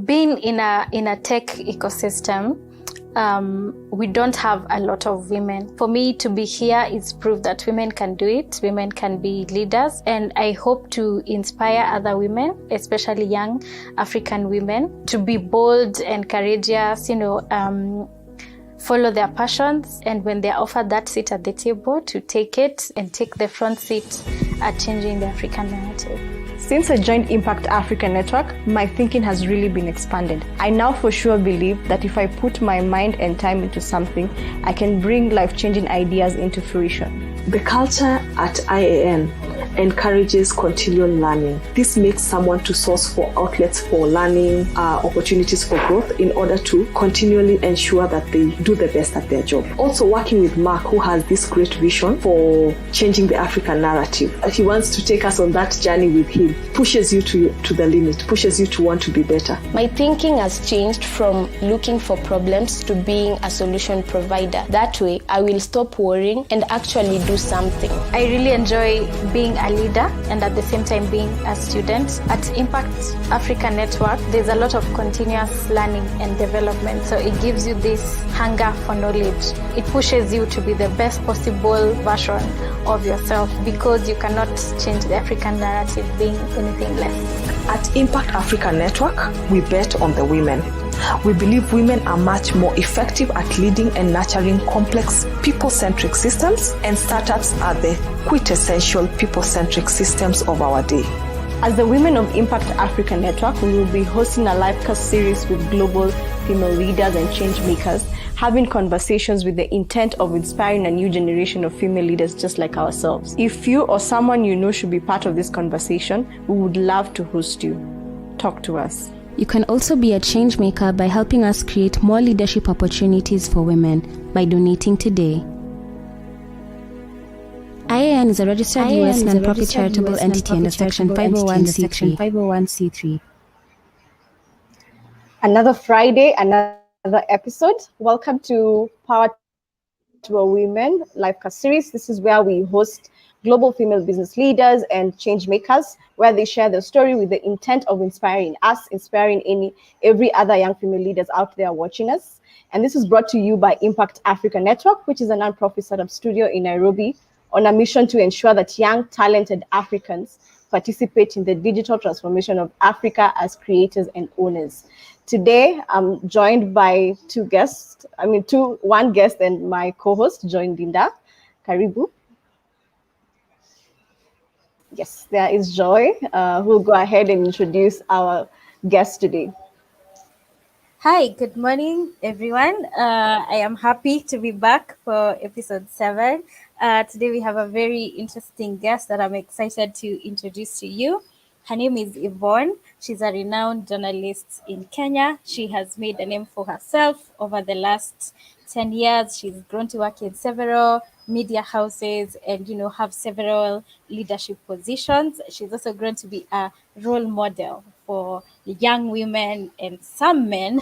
being in a tech ecosystem, we don't have a lot of women. For me to be here is proof that women can do it, women can be leaders, and I hope to inspire other women, especially young African women, to be bold and courageous, follow their passions, and when they're offered that seat at the table, to take it and take the front seat at changing the African narrative. Since I joined Impact Africa Network, my thinking has really been expanded. I now for sure believe that if I put my mind and time into something, I can bring life-changing ideas into fruition. The culture at IAN encourages continual learning. This makes someone to source for outlets for learning, opportunities for growth in order to continually ensure that they do the best at their job. Also working with Mark, who has this great vision for changing the African narrative. He wants to take us on that journey with him, pushes you to the limit, pushes you to want to be better. My thinking has changed from looking for problems to being a solution provider. That way, I will stop worrying and actually do something. I really enjoy being a leader and at the same time being a student. At Impact Africa Network, there's a lot of continuous learning and development. So it gives you this hunger for knowledge. It pushes you to be the best possible version of yourself, because you cannot change the African narrative being anything less. At Impact Africa Network, we bet on the women. We believe women are much more effective at leading and nurturing complex people-centric systems, and startups are the quintessential people-centric systems of our day. As the Women of Impact Africa Network, we will be hosting a live cast series with global female leaders and change makers, having conversations with the intent of inspiring a new generation of female leaders just like ourselves. If you or someone you know should be part of this conversation, we would love to host you. Talk to us. You can also be a change maker by helping us create more leadership opportunities for women by donating today. IAN is a registered U.S. non-profit charitable entity under Section 501c3. Another Friday, another episode. Welcome to Power to a Women livecast series. This is where we host global female business leaders and change makers, where they share their story with the intent of inspiring us, inspiring every other young female leaders out there watching us. And this is brought to you by Impact Africa Network, which is a non-profit startup studio in Nairobi, on a mission to ensure that young, talented Africans participate in the digital transformation of Africa as creators and owners. Today, I'm joined by one guest and my co-host, Joy Ndinda. Karibu. Yes, there is Joy, who will go ahead and introduce our guest today. Hi, good morning, everyone. I am happy to be back for episode 7. Today we have a very interesting guest that I'm excited to introduce to you. Her name is Yvonne. She's a renowned journalist in Kenya. She has made a name for herself over the last 10 years. She's grown to work in several media houses and, have several leadership positions. She's also grown to be a role model for young women and some men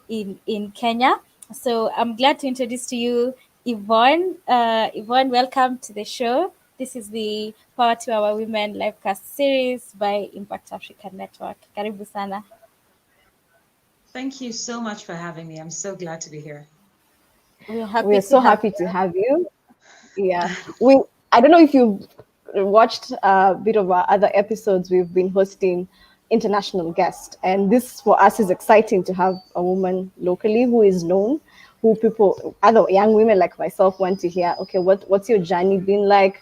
in Kenya. So I'm glad to introduce to you Yvonne. Yvonne, welcome to the show. This is the Power to Our Women livecast series by Impact Africa Network. Karibu sana. Thank you so much for having me. I'm so glad to be here. We're so happy to have you. Yeah. I don't know if you've watched a bit of our other episodes. We've been hosting international guests, and this for us is exciting to have a woman locally who is known, who other young women like myself want to hear, okay, what's your journey been like,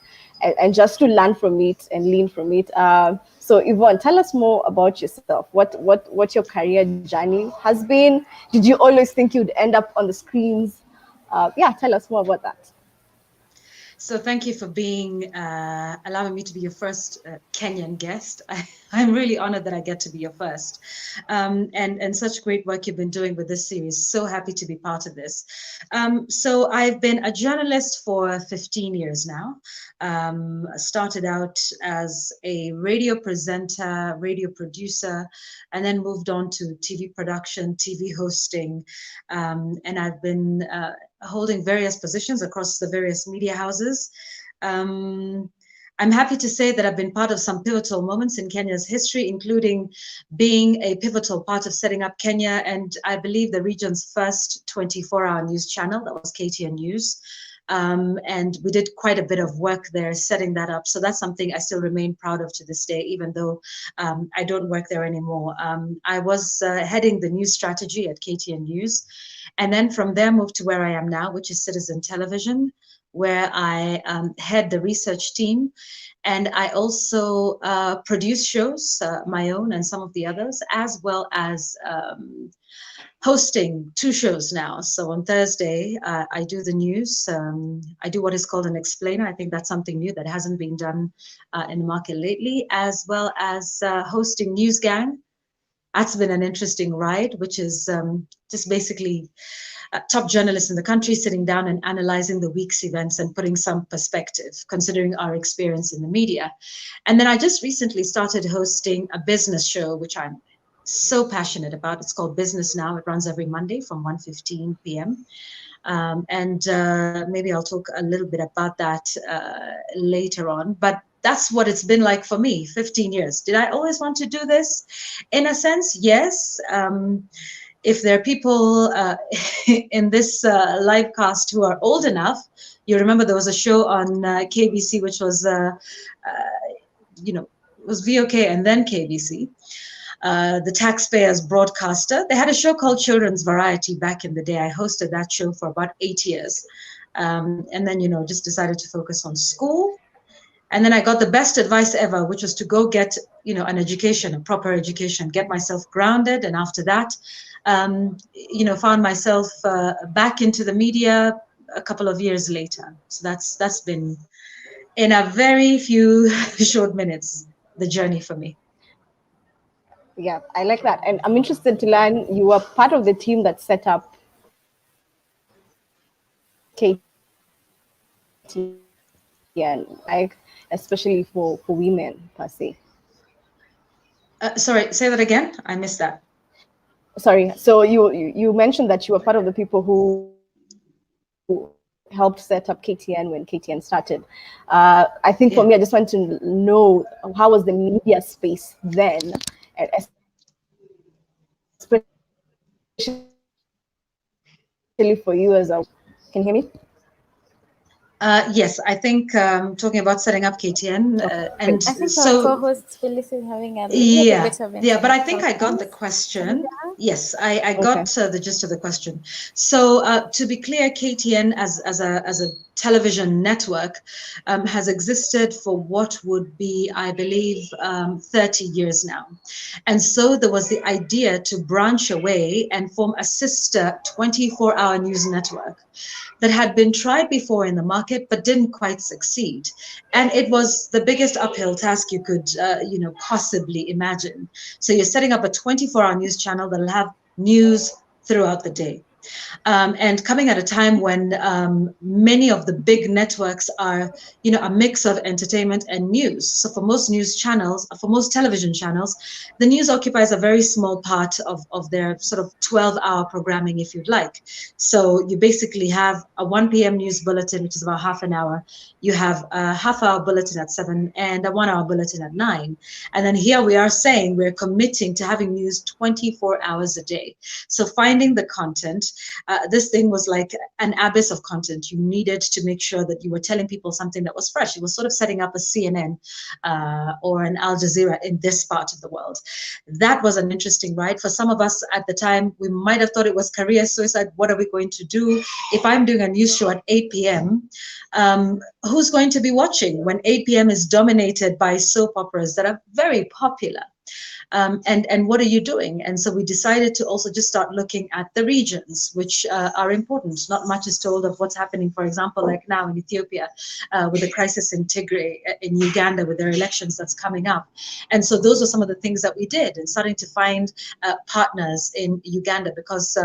and just to learn from it and lean from it. So Yvonne, tell us more about yourself. What your career journey has been. Did you always think you'd end up on the screens? Tell us more about that. So thank you for allowing me to be your first Kenyan guest. I'm really honored that I get to be your first. And such great work you've been doing with this series. So happy to be part of this. So I've been a journalist for 15 years now. Started out as a radio presenter, radio producer, and then moved on to TV production, TV hosting. And I've been holding various positions across the various media houses. I'm happy to say that I've been part of some pivotal moments in Kenya's history, including being a pivotal part of setting up Kenya and I believe the region's first 24-hour news channel, that was KTN News. And we did quite a bit of work there setting that up. So that's something I still remain proud of to this day, even though I don't work there anymore. I was heading the news strategy at KTN News. And then from there moved to where I am now, which is Citizen Television, where I head the research team. And I also produce shows, my own and some of the others, as well as hosting 2 shows now. So on Thursday, I do the news. I do what is called an explainer. I think that's something new that hasn't been done in the market lately, as well as hosting News Gang. That's been an interesting ride, which is just basically top journalists in the country sitting down and analyzing the week's events and putting some perspective, considering our experience in the media. And then I just recently started hosting a business show, which I'm so passionate about. It's called Business Now. It runs every Monday from 1:15 p.m. Maybe I'll talk a little bit about that later on. But that's what it's been like for me, 15 years. Did I always want to do this? In a sense, yes. If there are people in this live cast who are old enough, you remember there was a show on KBC, which was, was VOK and then KBC. The taxpayers broadcaster. They had a show called Children's Variety back in the day. I hosted that show for about 8 years. And then, just decided to focus on school. And then I got the best advice ever, which was to go get, an education, a proper education, get myself grounded. And after that, found myself back into the media a couple of years later. So that's been, in a very few short minutes, the journey for me. Yeah, I like that. And I'm interested to learn, you were part of the team that set up KTN, especially for women per se. Sorry, say that again. I missed that. Sorry. So you mentioned that you were part of the people who helped set up KTN when KTN started. I think for me, I just want to know, how was the media space then? Especially for you as a, can you hear me? Yes, I think talking about setting up KTN, and I think so our co-host Phyllis is having a yeah, bit of but I think I got the question. Yes, I got the gist of the question. So to be clear, KTN as a television network has existed for what would be, I believe, 30 years now. And so there was the idea to branch away and form a sister 24-hour news network that had been tried before in the market, but didn't quite succeed. And it was the biggest uphill task you could, possibly imagine. So you're setting up a 24-hour news channel that'll have news throughout the day. And coming at a time when many of the big networks are, a mix of entertainment and news. So for most news channels, for most television channels, the news occupies a very small part of their sort of 12-hour programming, if you'd like. So you basically have a 1 p.m. news bulletin, which is about half an hour. You have a half-hour bulletin at 7 and a 1-hour bulletin at 9. And then here we are saying we're committing to having news 24 hours a day. So finding the content, this thing was like an abyss of content. You needed to make sure that you were telling people something that was fresh. It was sort of setting up a CNN or an Al Jazeera in this part of the world. That was an interesting ride. For some of us at the time, we might have thought it was career suicide. What are we going to do? If I'm doing a news show at 8 p.m., who's going to be watching when 8 p.m. is dominated by soap operas that are very popular? And what are you doing? And so we decided to also just start looking at the regions, which are important. Not much is told of what's happening, for example, like now in Ethiopia, with the crisis in Tigray, in Uganda, with their elections that's coming up. And so those are some of the things that we did, and starting to find partners in Uganda, because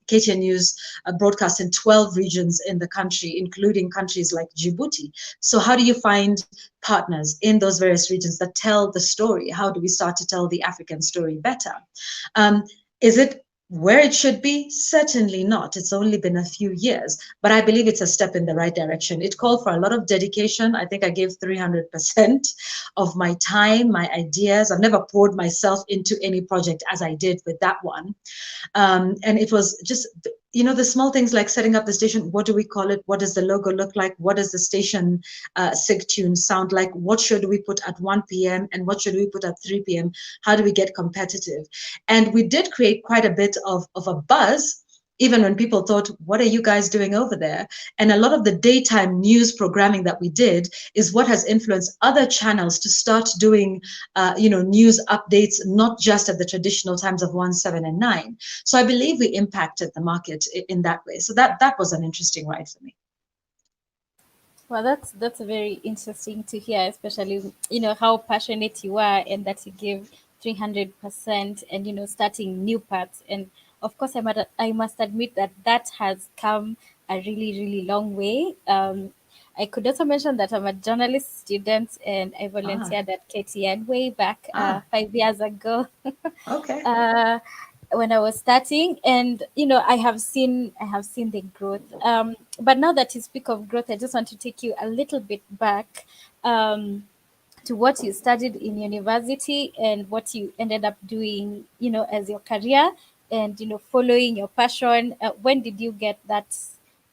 KTN News broadcasts in 12 regions in the country, including countries like Djibouti. So how do you find partners in those various regions that tell the story? How do we start to tell the African story better? Is it where it should be? Certainly not. It's only been a few years, but I believe it's a step in the right direction. It called for a lot of dedication. I think I gave 300% of my time, my ideas. I've never poured myself into any project as I did with that one. And it was just, you know, the small things like setting up the station. What do we call it? What does the logo look like? What does the station sig tune sound like? What should we put at 1 p.m. and what should we put at 3 p.m.? How do we get competitive? And we did create quite a bit of a buzz, even when people thought, what are you guys doing over there? And a lot of the daytime news programming that we did is what has influenced other channels to start doing, news updates, not just at the traditional times of 1, 7, and 9. So I believe we impacted the market in that way. So that was an interesting ride for me. Well, that's very interesting to hear, especially, you know, how passionate you are and that you give 300% and, you know, starting new paths. And of course, I must admit that that has come a really, really long way. I could also mention that I'm a journalist student and I volunteered at KTN way back 5 years ago. Okay. When I was starting, and you know, I have seen the growth. But now that you speak of growth, I just want to take you a little bit back to what you studied in university and what you ended up doing, you know, as your career, and you know, following your passion. When did you get that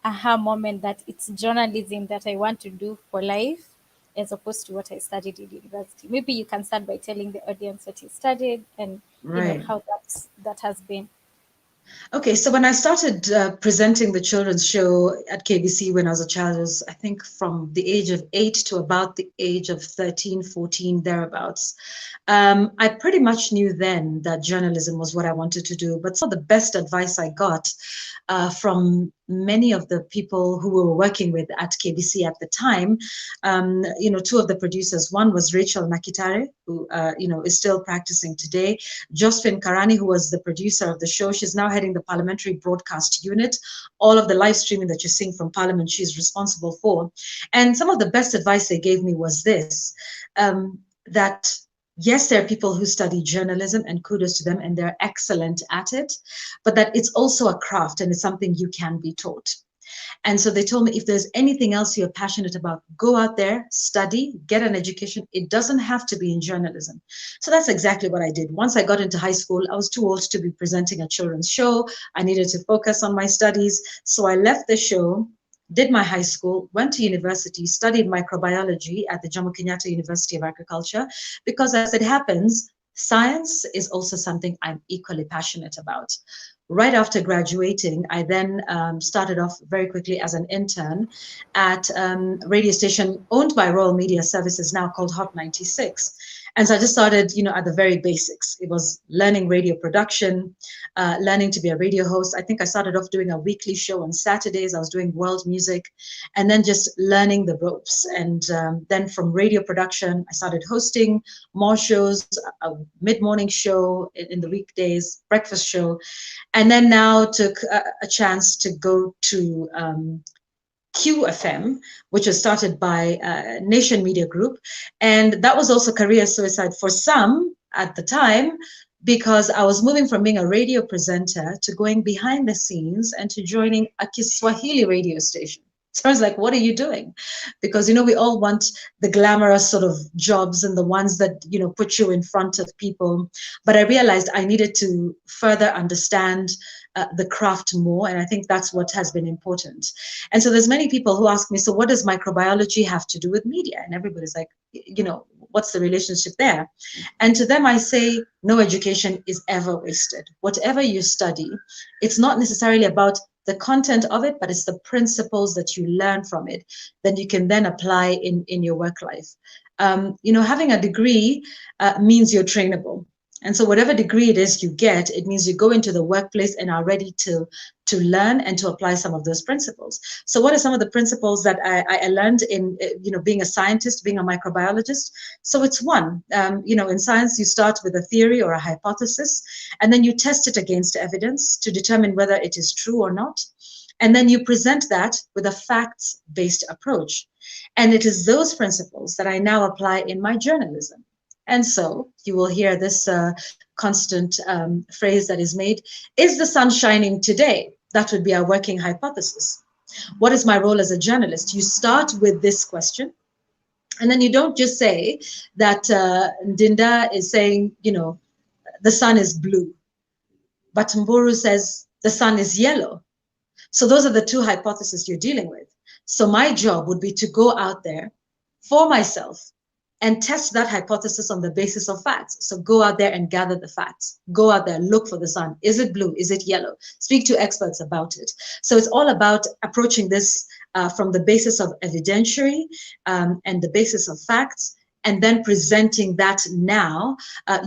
aha moment that it's journalism that I want to do for life, as opposed to what I studied in university? Maybe you can start by telling the audience what you studied and you know how that has been. Okay, so when I started presenting the children's show at KBC when I was a child, was I think from the age of 8 to about the age of 13, 14, thereabouts. I pretty much knew then that journalism was what I wanted to do, but some of the best advice I got from many of the people who we were working with at KBC at the time, two of the producers. One was Rachel Nakitare, who is still practicing today. Josephine Karani, who was the producer of the show, she's now heading the parliamentary broadcast unit. All of the live streaming that you're seeing from Parliament, she's responsible for. And some of the best advice they gave me was this, that yes, there are people who study journalism, and kudos to them, and they're excellent at it, but that it's also a craft and it's something you can be taught. And so they told me, if there's anything else you're passionate about, go out there, study, get an education. It doesn't have to be in journalism. So that's exactly what I did. Once I got into high school, I was too old to be presenting a children's show. I needed to focus on my studies. So I left the show, did my high school, went to university, studied microbiology at the Jomo Kenyatta University of Agriculture, because as it happens, science is also something I'm equally passionate about. Right after graduating, I then started off very quickly as an intern at a radio station owned by Royal Media Services, now called Hot 96. And so I just started, at the very basics. It was learning radio production, learning to be a radio host. I think I started off doing a weekly show on Saturdays. I was doing world music, and then just learning the ropes. And then from radio production, I started hosting more shows, a mid-morning show in the weekdays, breakfast show, and then now took a chance to go to QFM, which was started by Nation Media Group. And that was also career suicide for some at the time, because I was moving from being a radio presenter to going behind the scenes and to joining a Kiswahili radio station. So I was like, what are you doing? Because, we all want the glamorous sort of jobs and the ones that, put you in front of people. But I realized I needed to further understand the craft more. And I think that's what has been important. And so there's many people who ask me, so what does microbiology have to do with media? And everybody's like, what's the relationship there? And to them, I say, no education is ever wasted. Whatever you study, it's not necessarily about the content of it, but it's the principles that you learn from it that you can then apply in your work life. Having a degree means you're trainable. And so whatever degree it is you get, it means you go into the workplace and are ready to learn and to apply some of those principles. So what are some of the principles that I learned in, being a scientist, being a microbiologist? So it's one, in science, you start with a theory or a hypothesis, and then you test it against evidence to determine whether it is true or not. And then you present that with a facts-based approach. And it is those principles that I now apply in my journalism. And so you will hear this constant phrase that is made, is the sun shining today? That would be our working hypothesis. What is my role as a journalist? You start with this question, and then you don't just say that Ndinda is saying, you know, the sun is blue, but Mburu says the sun is yellow. So those are the two hypotheses you're dealing with. So my job would be to go out there for myself and test that hypothesis on the basis of facts. So go out there and gather the facts. Go out there, look for the sun. Is it blue? Is it yellow? Speak to experts about it. So it's all about approaching this from the basis of evidentiary and the basis of facts, and then presenting that now,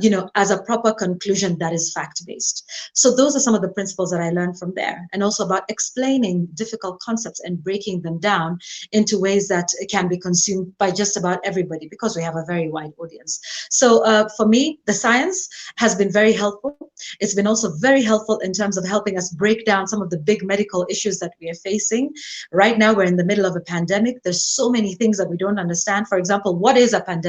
you know, as a proper conclusion that is fact-based. So those are some of the principles that I learned from there, and also about explaining difficult concepts and breaking them down into ways that can be consumed by just about everybody, because we have a very wide audience. So for me, the science has been very helpful. It's been also very helpful in terms of helping us break down some of the big medical issues that we are facing. Right now, we're in the middle of a pandemic. There's so many things that we don't understand. For example, what is a pandemic?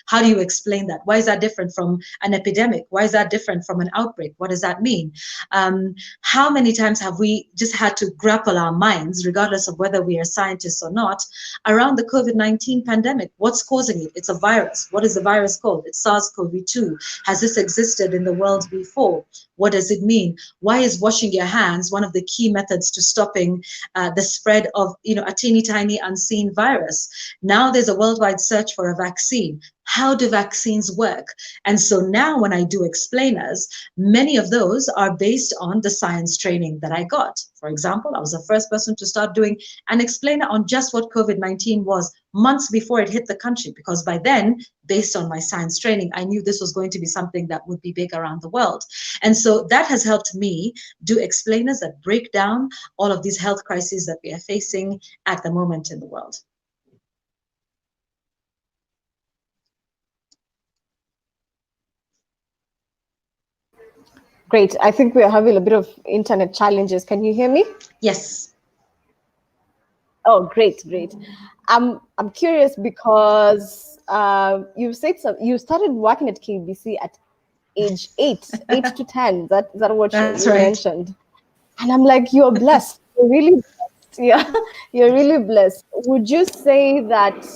How do you explain that? Why is that different from an epidemic? Why is that different from an outbreak? What does that mean? How many times have we just had to grapple our minds, regardless of whether we are scientists or not, around the COVID-19 pandemic? What's causing it? It's a virus. What is the virus called? It's SARS-CoV-2. Has this existed in the world before? What does it mean? Why is washing your hands one of the key methods to stopping the spread of, you know, a teeny tiny unseen virus? Now there's a worldwide search for a vaccine. How do vaccines work? And so now when I do explainers, many of those are based on the science training that I got. For example, I was the first person to start doing an explainer on just what COVID-19 was months before it hit the country, because by then, based on my science training, I knew this was going to be something that would be big around the world. And so that has helped me do explainers that break down all of these health crises that we are facing at the moment in the world. Great. I think we're having a bit of internet challenges. Can you hear me? Yes. Oh, great, great. I'm curious because you said you started working at KBC at age 8 to 10. Is that what That's you right. mentioned? And I'm like, you're blessed. You're really blessed. Yeah, you're really blessed. Would you say that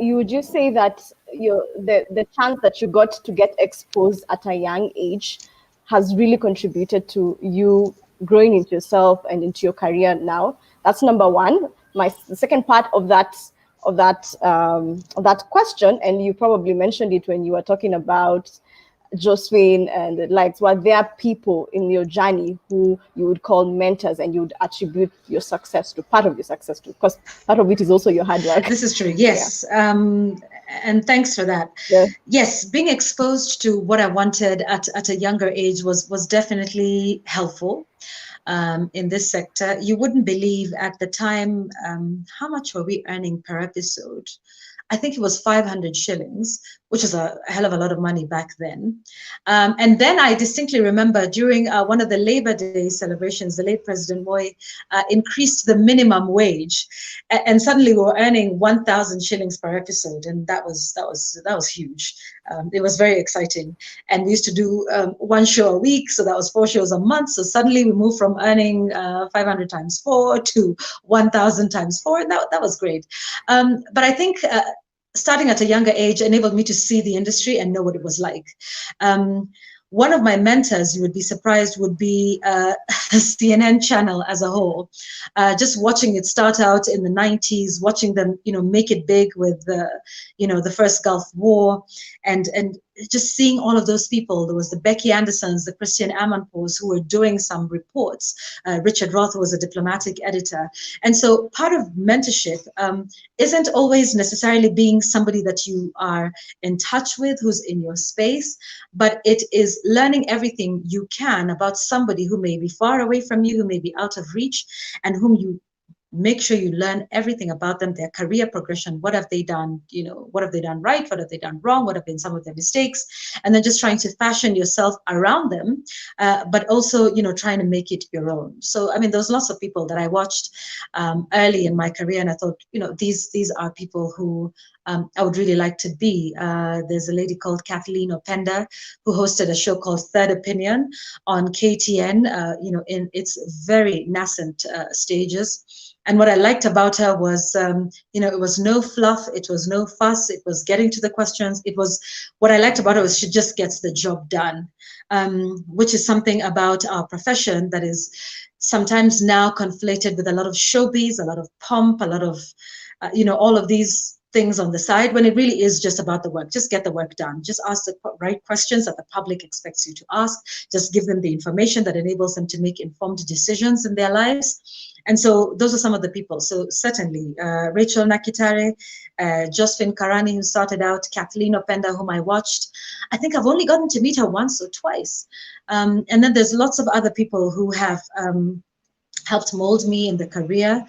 the chance that you got to get exposed at a young age has really contributed to you growing into yourself and into your career now? That's number one. The second part of that question, and you probably mentioned it when you were talking about Josephine and the likes, were there people in your journey who you would call mentors and you would attribute your success to, part of your success to? Because part of it is also your hard work. This is true, yes. Yeah. And thanks for that. Yeah. Yes, being exposed to what I wanted at a younger age was definitely helpful. In this sector, you wouldn't believe at the time, how much were we earning per episode? I think it was 500 shillings, which is a hell of a lot of money back then. And then I distinctly remember during one of the Labor Day celebrations, the late President Moi increased the minimum wage, and suddenly we were earning 1,000 shillings per episode, and that was huge. It was very exciting, and we used to do one show a week, so that was 4 shows a month. So suddenly we moved from earning 500 times 4 to 1,000 times 4, and that was great. But I think starting at a younger age enabled me to see the industry and know what it was like. One of my mentors, you would be surprised, would be the CNN channel as a whole. Just watching it start out in the 90s, watching them, make it big with the first Gulf War, and just seeing all of those people. There was the Becky Andersons, the Christian Amanpours, who were doing some reports. Richard Roth was a diplomatic editor. And so part of mentorship isn't always necessarily being somebody that you are in touch with, who's in your space, but it is learning everything you can about somebody who may be far away from you, who may be out of reach, and whom you make sure you learn everything about them, their career progression, what have they done, what have they done right, what have they done wrong, what have been some of their mistakes, and then just trying to fashion yourself around them, but also, trying to make it your own. So, I mean, there's lots of people that I watched early in my career, and I thought, these are people who I would really like to be. There's a lady called Kathleen Openda who hosted a show called Third Opinion on KTN, in its very nascent stages. And what I liked about her was, it was no fluff, it was no fuss, it was getting to the questions. What I liked about her was she just gets the job done, which is something about our profession that is sometimes now conflated with a lot of showbiz, a lot of pomp, a lot of, all of these things on the side, when it really is just about the work. Just get the work done. Just ask the right questions that the public expects you to ask. Just give them the information that enables them to make informed decisions in their lives. And so those are some of the people. So certainly Rachel Nakitare, Josephine Karani, who started out, Kathleen Openda, whom I watched. I think I've only gotten to meet her once or twice. And then there's lots of other people who have helped mold me in the career.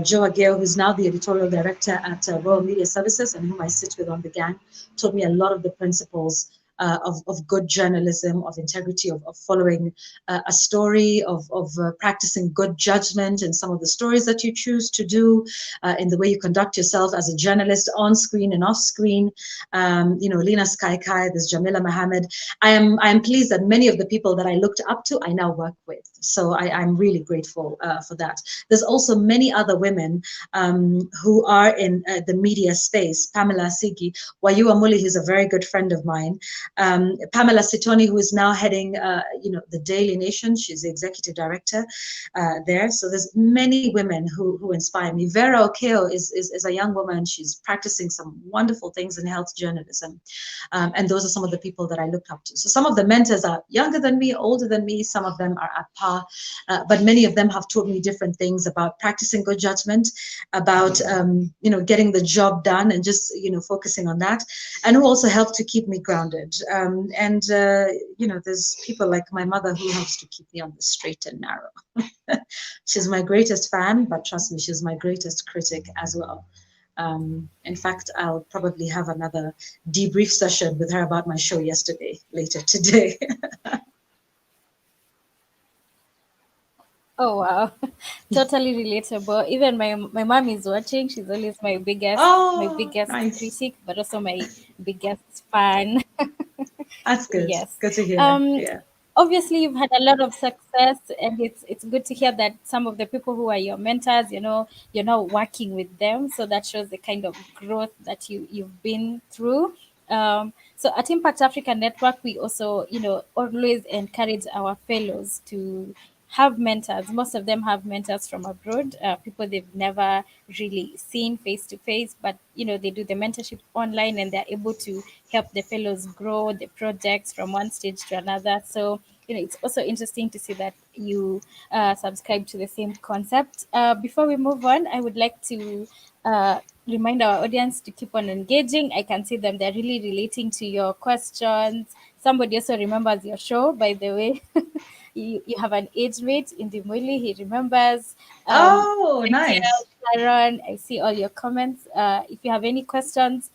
Joe Ageo, who's now the editorial director at Royal Media Services, and whom I sit with on the gang, taught me a lot of the principles of good journalism, of integrity, of following a story, of practicing good judgment in some of the stories that you choose to do, in the way you conduct yourself as a journalist on screen and off screen. Lina Sky Kai, there's Jamila Mohammed. I am pleased that many of the people that I looked up to, I now work with. So I'm really grateful for that. There's also many other women who are in the media space. Pamela Sigi, Wayua Muli, who's a very good friend of mine. Pamela Sitoni, who is now heading, the Daily Nation. She's the executive director there. So there's many women who inspire me. Vera Okeo is a young woman. She's practicing some wonderful things in health journalism. And those are some of the people that I looked up to. So some of the mentors are younger than me, older than me. Some of them are at par, but many of them have taught me different things about practicing good judgment, about, getting the job done and just, focusing on that, and who also helped to keep me grounded. There's people like my mother who helps to keep me on the straight and narrow. She's my greatest fan, but trust me, she's my greatest critic as well. In fact, I'll probably have another debrief session with her about my show yesterday, later today. Oh wow, totally relatable. Even my mom is watching. She's always my biggest Nice. critic, but also my biggest fan. That's good. Yes. Good to hear. Yeah. Obviously you've had a lot of success, and it's good to hear that some of the people who are your mentors, you're now working with them. So that shows the kind of growth that you've been through. So at Impact Africa Network, we also, always encourage our fellows to have mentors. Most of them have mentors from abroad, people they've never really seen face to face, but they do the mentorship online, and they're able to help the fellows grow the projects from one stage to another. So it's also interesting to see that you subscribe to the same concept. Before we move on, I would like to remind our audience to keep on engaging. I can see them; they're really relating to your questions. Somebody also remembers your show, by the way. You have an age mate in the Muli. He remembers. Nice. Sharon, I see all your comments. If you have any questions,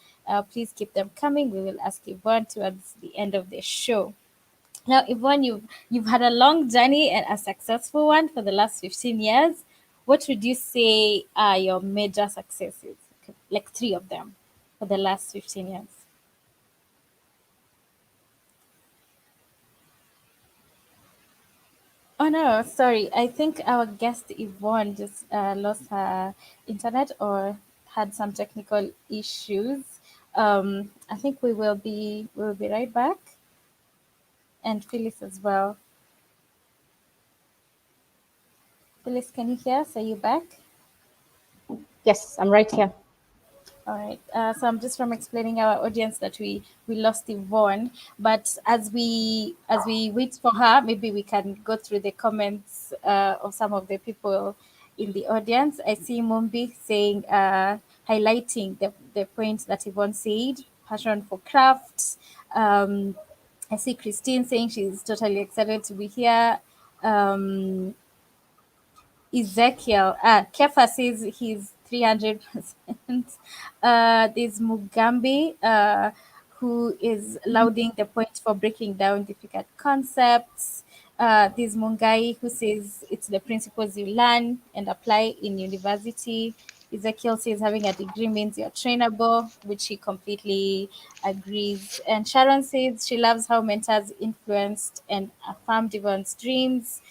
please keep them coming. We will ask Yvonne towards the end of the show. Now, Yvonne, you've had a long journey and a successful one for the last 15 years. What would you say are your major successes? Like 3 of them for the last 15 years. Oh no, sorry. I think our guest Yvonne just lost her internet or had some technical issues. I think we will be right back, and Phyllis as well. Phyllis, can you hear us? Are you back? Yes, I'm right here. All right. So I'm just from explaining our audience that we lost Yvonne, but as we wait for her, maybe we can go through the comments of some of the people in the audience. I see Mumbi saying, highlighting the points that Yvonne said, passion for crafts. I see Christine saying she's totally excited to be here. Um, Ezekiel. Kefa says he's 300%. There's Mugambi, who is lauding the point for breaking down difficult concepts. There's Mungai, who says it's the principles you learn and apply in university. Ezekiel says having a degree means you're trainable, which he completely agrees. And Sharon says she loves how mentors influenced and affirmed Yvonne's dreams.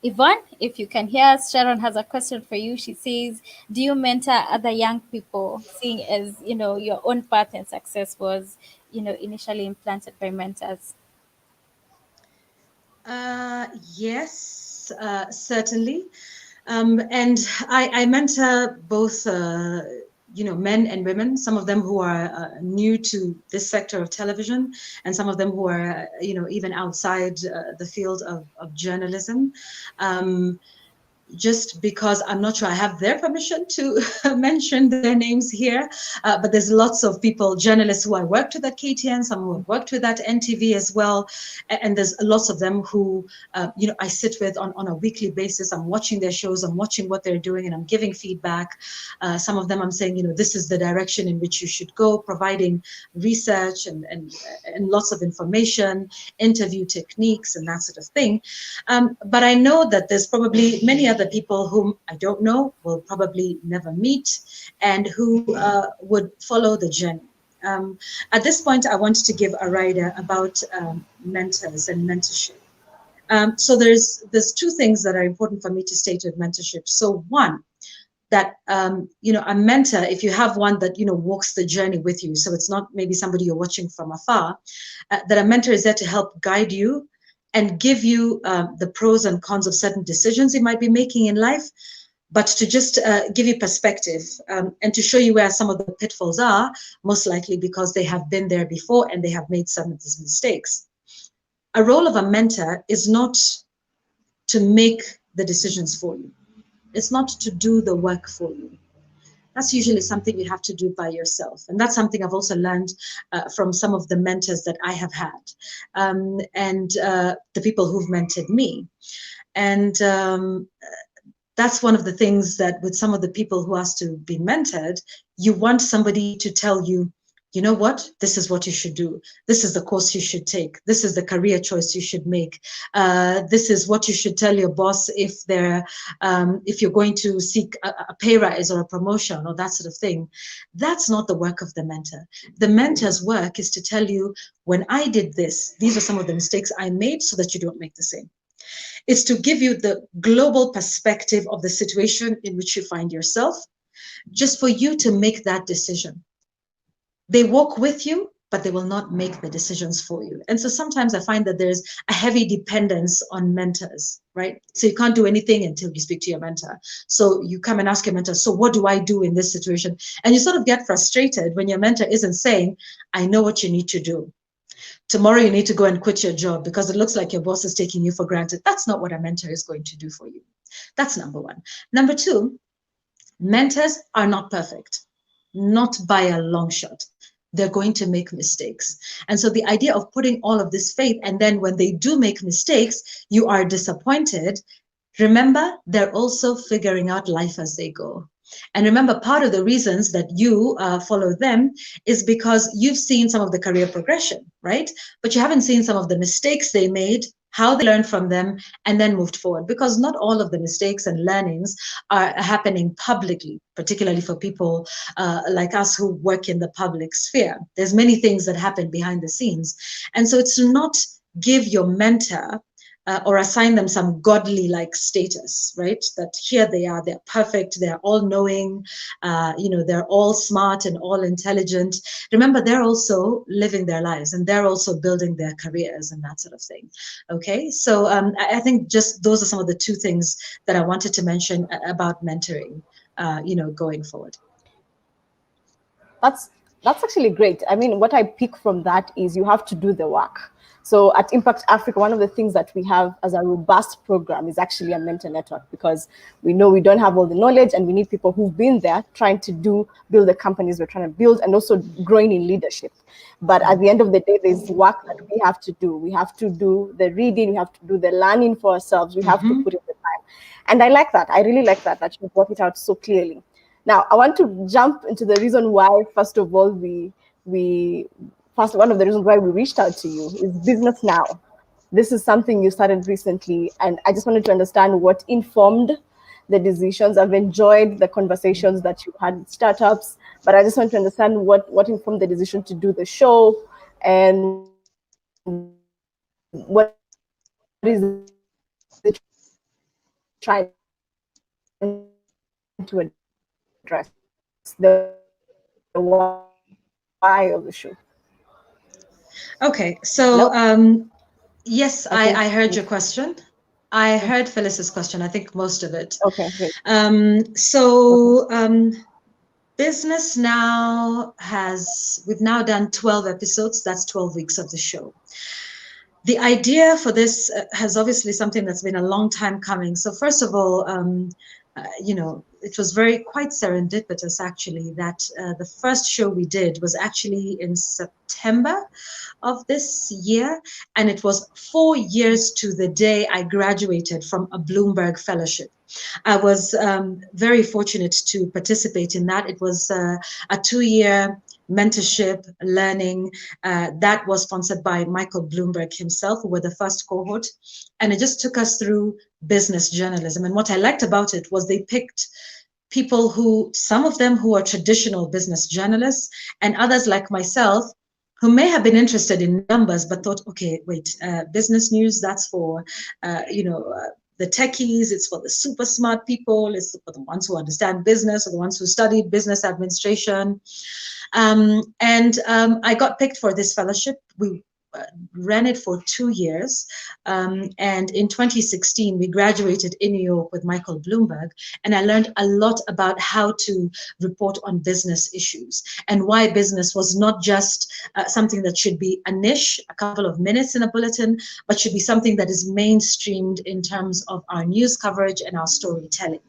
Yvonne, if you can hear us, Sharon has a question for you. She says, do you mentor other young people, seeing as, your own path and success was, initially implanted by mentors? Yes, certainly. And I mentor both, men and women, some of them who are new to this sector of television, and some of them who are, even outside the field of journalism. Just because I'm not sure I have their permission to mention their names here, but there's lots of people, journalists who I worked with at KTN, some who have worked with at NTV as well, and there's lots of them who, I sit with on a weekly basis. I'm watching their shows, I'm watching what they're doing, and I'm giving feedback. Some of them I'm saying, this is the direction in which you should go, providing research and lots of information, interview techniques, and that sort of thing. But I know that there's probably many other people whom I don't know, will probably never meet, and who would follow the journey. At this point, I want to give a rider about mentors and mentorship. So there's two things that are important for me to state with mentorship. So one, that a mentor, if you have one that walks the journey with you, so it's not maybe somebody you're watching from afar, that a mentor is there to help guide you and give you the pros and cons of certain decisions you might be making in life, but to just give you perspective and to show you where some of the pitfalls are, most likely because they have been there before and they have made some of these mistakes. A role of a mentor is not to make the decisions for you. It's not to do the work for you. That's usually something you have to do by yourself. And that's something I've also learned from some of the mentors that I have had and the people who've mentored me. And that's one of the things that with some of the people who ask to be mentored, you want somebody to tell you, you know what, this is what you should do. This is the course you should take. This is the career choice you should make. This is what you should tell your boss if you're going to seek a pay rise or a promotion or that sort of thing. That's not the work of the mentor. The mentor's work is to tell you, when I did this, these are some of the mistakes I made so that you don't make the same. It's to give you the global perspective of the situation in which you find yourself, just for you to make that decision. They walk with you, but they will not make the decisions for you. And so sometimes I find that there's a heavy dependence on mentors, right? So you can't do anything until you speak to your mentor. So you come and ask your mentor, so what do I do in this situation? And you sort of get frustrated when your mentor isn't saying, I know what you need to do. Tomorrow you need to go and quit your job because it looks like your boss is taking you for granted. That's not what a mentor is going to do for you. That's number one. Number two, mentors are not perfect, not by a long shot. They're going to make mistakes. And so the idea of putting all of this faith, and then when they do make mistakes, you are disappointed. Remember, they're also figuring out life as they go. And remember, part of the reasons that you follow them is because you've seen some of the career progression, right? But you haven't seen some of the mistakes they made, how they learned from them, and then moved forward. Because not all of the mistakes and learnings are happening publicly, particularly for people like us who work in the public sphere. There's many things that happen behind the scenes. And so it's to not give your mentor or assign them some godly like status, right? That here they are, they're perfect, they're all knowing, they're all smart and all intelligent. Remember, they're also living their lives and they're also building their careers and that sort of thing. Okay, so I think just those are some of the two things that I wanted to mention about mentoring, going forward. That's actually great. I mean, what I pick from that is you have to do the work. So at Impact Africa, one of the things that we have as a robust program is actually a mentor network, because we know we don't have all the knowledge and we need people who've been there trying to build the companies we're trying to build and also growing in leadership. But at the end of the day, there's work that we have to do. We have to do the reading, we have to do the learning for ourselves, we have to put in the time. And I like that. I really like that you brought it out so clearly. Now, I want to jump into the reason why, first of all, one of the reasons why we reached out to you is Business Now. This is something you started recently, and I just wanted to understand what informed the decisions. I've enjoyed the conversations that you had with startups, but I just want to understand what informed the decision to do the show, and what is it trying to address, the why of the show. Okay, so yes, I heard your question. I heard Phyllis's question, I think most of it. Okay, great. Business Now we've now done 12 episodes, that's 12 weeks of the show. The idea for this has obviously something that's been a long time coming. So first of all, it was quite serendipitous actually that the first show we did was actually in September of this year, and it was 4 years to the day I graduated from a Bloomberg fellowship. I was very fortunate to participate in that. It was a 2-year mentorship learning that was sponsored by Michael Bloomberg himself, who were the first cohort, and it just took us through business journalism. And what I liked about it was they picked people some of them who are traditional business journalists, and others like myself who may have been interested in numbers but thought, okay, wait, business news, that's for the techies, it's for the super smart people, it's for the ones who understand business, or the ones who studied business administration. I got picked for this fellowship. We ran it for 2 years. And in 2016, we graduated in New York with Michael Bloomberg. And I learned a lot about how to report on business issues and why business was not just something that should be a niche, a couple of minutes in a bulletin, but should be something that is mainstreamed in terms of our news coverage and our storytelling.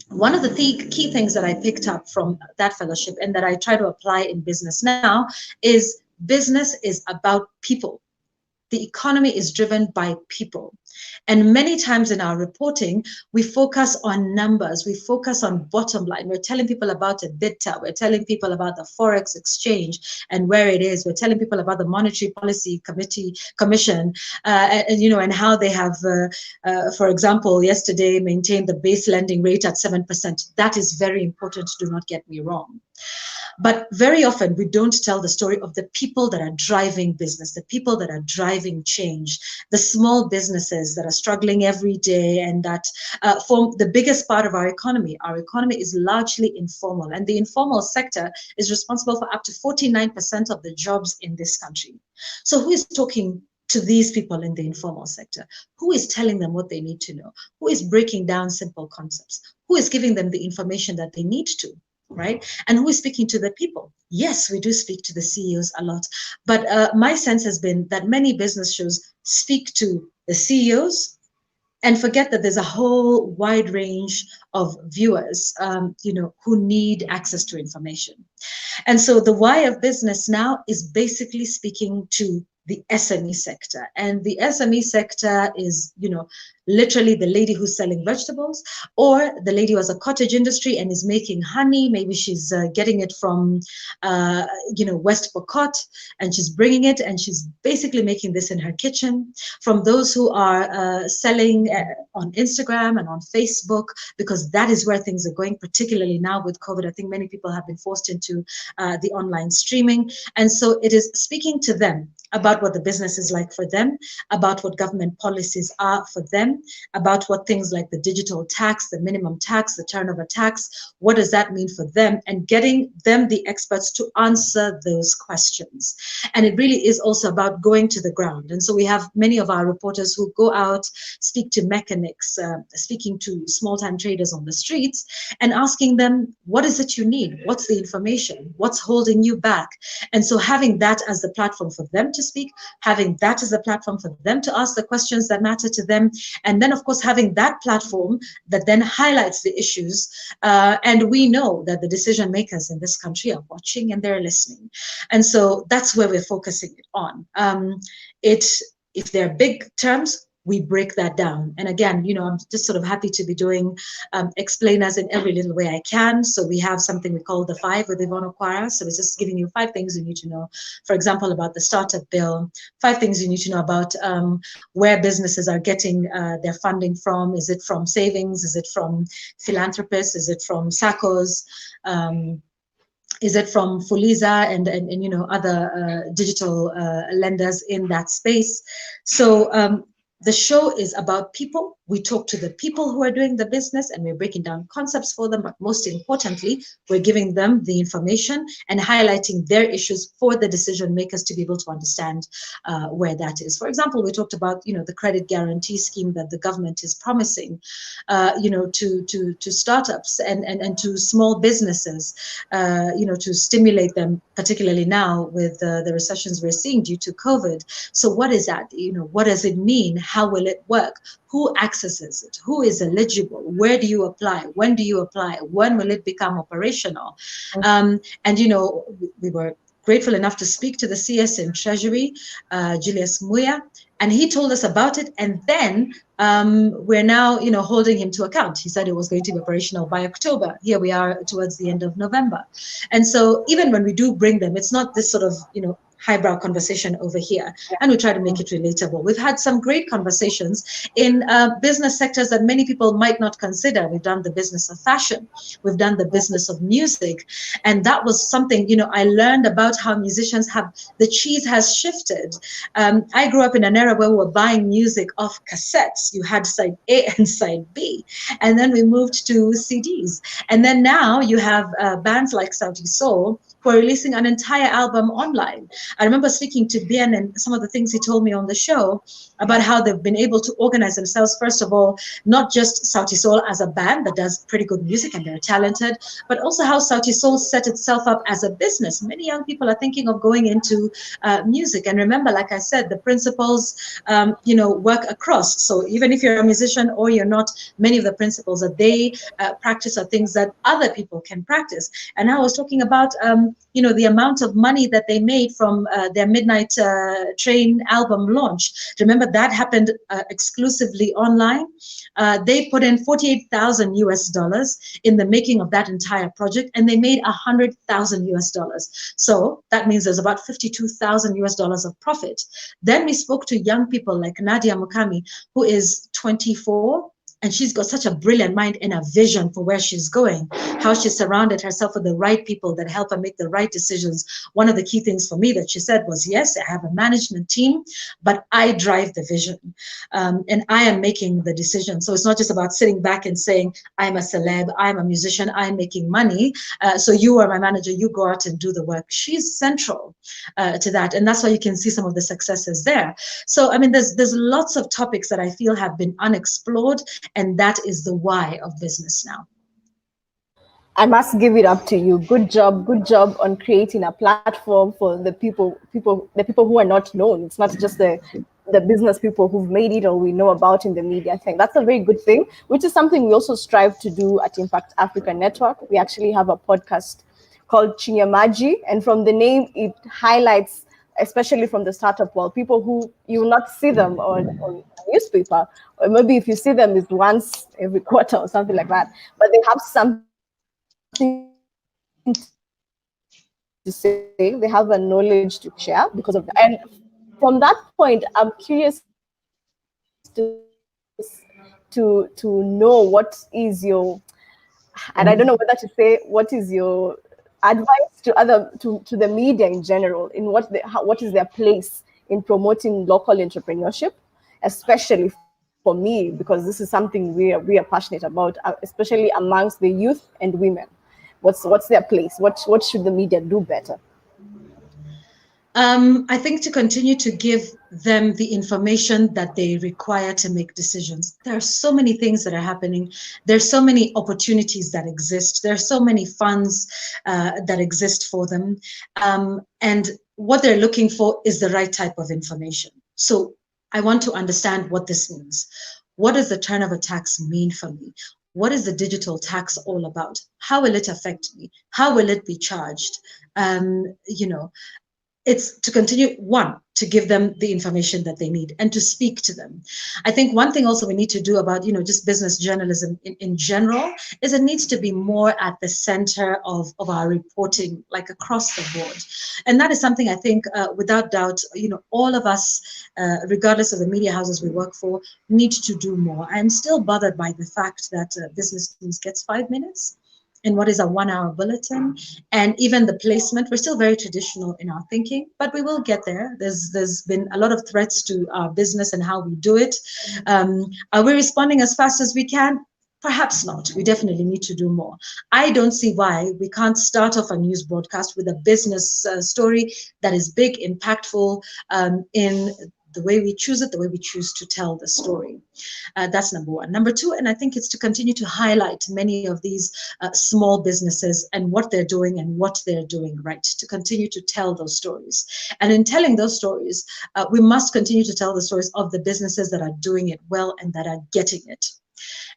One of the key things that I picked up from that fellowship and that I try to apply in Business Now is business is about people. The economy is driven by people. And many times in our reporting, we focus on numbers, we focus on bottom line. We're telling people about EBITDA, we're telling people about the Forex exchange and where it is. We're telling people about the Monetary Policy Commission, and how they have, for example, yesterday maintained the base lending rate at 7%. That is very important, do not get me wrong. But very often we don't tell the story of the people that are driving business, the people that are driving change, the small businesses that are struggling every day and that form the biggest part of our economy. Our economy is largely informal, and the informal sector is responsible for up to 49% of the jobs in this country. So who is talking to these people in the informal sector? Who is telling them what they need to know? Who is breaking down simple concepts? Who is giving them the information that they need to? Right? And who is speaking to the people? Yes, we do speak to the CEOs a lot, but my sense has been that many business shows speak to the CEOs and forget that there's a whole wide range of viewers, who need access to information. And so the why of Business Now is basically speaking to the SME sector. And the SME sector is, literally the lady who's selling vegetables, or the lady who has a cottage industry and is making honey. Maybe she's getting it from, West Pokot, and she's bringing it, and she's basically making this in her kitchen. From those who are selling on Instagram and on Facebook, because that is where things are going, particularly now with COVID. I think many people have been forced into the online streaming. And so it is speaking to them about what the business is like for them, about what government policies are for them, about what things like the digital tax, the minimum tax, the turnover tax, what does that mean for them, and getting them, the experts, to answer those questions. And it really is also about going to the ground. And so we have many of our reporters who go out, speak to mechanics, speaking to small-time traders on the streets, and asking them, what is it you need? What's the information? What's holding you back? And so having that as the platform for them to speak, having that as the platform for them to ask the questions that matter to them, and then of course having that platform that then highlights the issues, and we know that the decision makers in this country are watching and they're listening. And so that's where we're focusing it on. If they're big terms, we break that down. And again, I'm just sort of happy to be doing explainers in every little way I can. So we have something we call the 5 with Yvonne Okwara. So it's just giving you 5 things you need to know. For example, about the startup bill, 5 things you need to know about where businesses are getting their funding from. Is it from savings? Is it from philanthropists? Is it from SACCOs? Is it from Fuliza and other digital lenders in that space? So the show is about people. We talk to the people who are doing the business, and we're breaking down concepts for them. But most importantly, we're giving them the information and highlighting their issues for the decision makers to be able to understand where that is. For example, we talked about the credit guarantee scheme that the government is promising, to startups and to small businesses, to stimulate them, particularly now with the recessions we're seeing due to COVID. So what is that? What does it mean? How will it work? Who accesses it? Who is eligible? Where do you apply? When do you apply? When will it become operational? And we were grateful enough to speak to the CS in Treasury, Julius Muya, and he told us about it. And then we're now, holding him to account. He said it was going to be operational by October. Here we are towards the end of November. And so even when we do bring them, it's not this sort of, highbrow conversation over here, and we try to make it relatable. We've had some great conversations in business sectors that many people might not consider. We've done the business of fashion, we've done the business of music, and that was something, I learned about how musicians the cheese has shifted. I grew up in an era where we were buying music off cassettes. You had side A and side B, and then we moved to CDs. And then now you have bands like Sauti Sol, who are releasing an entire album online. I remember speaking to Bien and some of the things he told me on the show about how they've been able to organize themselves, first of all, not just Sauti Sol as a band that does pretty good music and they're talented, but also how Sauti Sol set itself up as a business. Many young people are thinking of going into music. And remember, like I said, the principles, work across. So even if you're a musician or you're not, many of the principles that they practice are things that other people can practice. And I was talking about, the amount of money that they made from their Midnight Train album launch. Remember, that happened exclusively online. They put in $48,000 in the making of that entire project, and they made $100,000. So that means there's about $52,000 of profit. Then we spoke to young people like Nadia Mukami, who is 24. And she's got such a brilliant mind and a vision for where she's going, how she surrounded herself with the right people that help her make the right decisions. One of the key things for me that she said was, yes, I have a management team, but I drive the vision and I am making the decision. So it's not just about sitting back and saying, I'm a celeb, I'm a musician, I'm making money. So you are my manager, you go out and do the work. She's central to that. And that's why you can see some of the successes there. So, I mean, there's lots of topics that I feel have been unexplored. And that is the why of business now. I must give it up to you. Good job on creating a platform for the people who are not known. It's not just the business people who've made it or we know about in the media. I think that's a very good thing, which is something we also strive to do at Impact Africa Network. We actually have a podcast called Chinyamaji, and from the name, it highlights, especially from the startup world, people who you will not see them on newspaper, or maybe if you see them, it's once every quarter or something like that. But they have something to say. They have a knowledge to share because of that. And from that point, I'm curious to know what is your, and I don't know whether to say, what is your advice to the media in general, in what is their place in promoting local entrepreneurship, especially for me, because this is something we are passionate about, especially amongst the youth and women. What's their place? What should the media do better? I think to continue to give them the information that they require to make decisions. There are so many things that are happening. There's so many opportunities that exist. There are so many funds that exist for them. And what they're looking for is the right type of information. So I want to understand what this means. What does the turnover tax mean for me? What is the digital tax all about? How will it affect me? How will it be charged? it's to continue, one, to give them the information that they need and to speak to them. I think one thing also we need to do about, just business journalism in general is it needs to be more at the center of our reporting, like across the board. And that is something I think, without doubt, all of us, regardless of the media houses we work for, need to do more. I'm still bothered by the fact that business news gets 5 minutes in what is a 1-hour bulletin, and even the placement, we're still very traditional in our thinking, but we will get there. There's been a lot of threats to our business and how we do it. Are we responding as fast as we can? Perhaps not. We definitely need to do more. I don't see why we can't start off a news broadcast with a business story that is big, impactful, in the way we choose it, the way we choose to tell the story. That's number one. Number two, and I think it's to continue to highlight many of these small businesses and what they're doing and what they're doing right, to continue to tell those stories. And in telling those stories, we must continue to tell the stories of the businesses that are doing it well and that are getting it.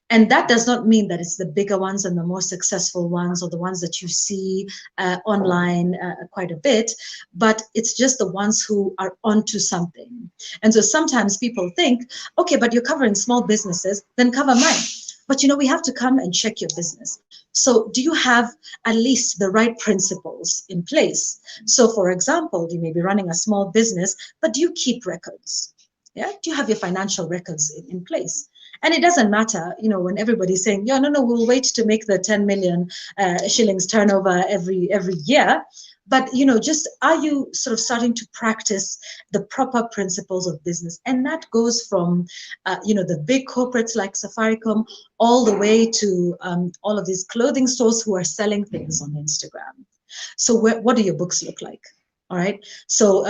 And that does not mean that it's the bigger ones and the more successful ones or the ones that you see online quite a bit, but it's just the ones who are onto something. And so sometimes people think, okay, but you're covering small businesses, then cover mine. But we have to come and check your business. So do you have at least the right principles in place? So for example, you may be running a small business, but do you keep records? Yeah, do you have your financial records in place? And it doesn't matter, when everybody's saying, yeah, no, we'll wait to make the 10 million shillings turnover every year. But, just are you sort of starting to practice the proper principles of business? And that goes from, the big corporates like Safaricom all the way to all of these clothing stores who are selling things on Instagram. So what do your books look like? All right. So,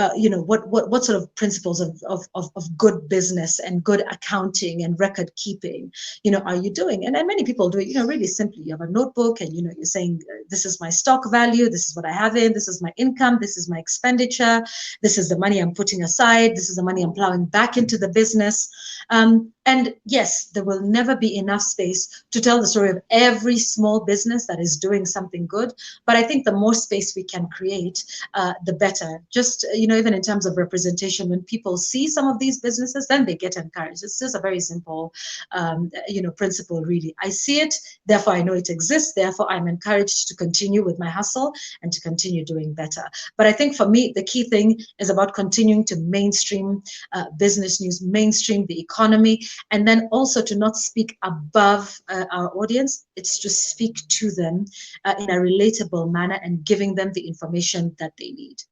what sort of principles of good business and good accounting and record keeping, are you doing? And many people do it, really simply. You have a notebook and, you're saying, this is my stock value. This is what I have in. This is my income. This is my expenditure. This is the money I'm putting aside. This is the money I'm plowing back into the business. And yes, there will never be enough space to tell the story of every small business that is doing something good. But I think the more space we can create, the better. Just, even in terms of representation, when people see some of these businesses, then they get encouraged. It's just a very simple, principle, really. I see it, therefore I know it exists, therefore I'm encouraged to continue with my hustle and to continue doing better. But I think for me, the key thing is about continuing to mainstream business news, mainstream the economy, and then also to not speak above our audience. It's to speak to them in a relatable manner and giving them the information that they need.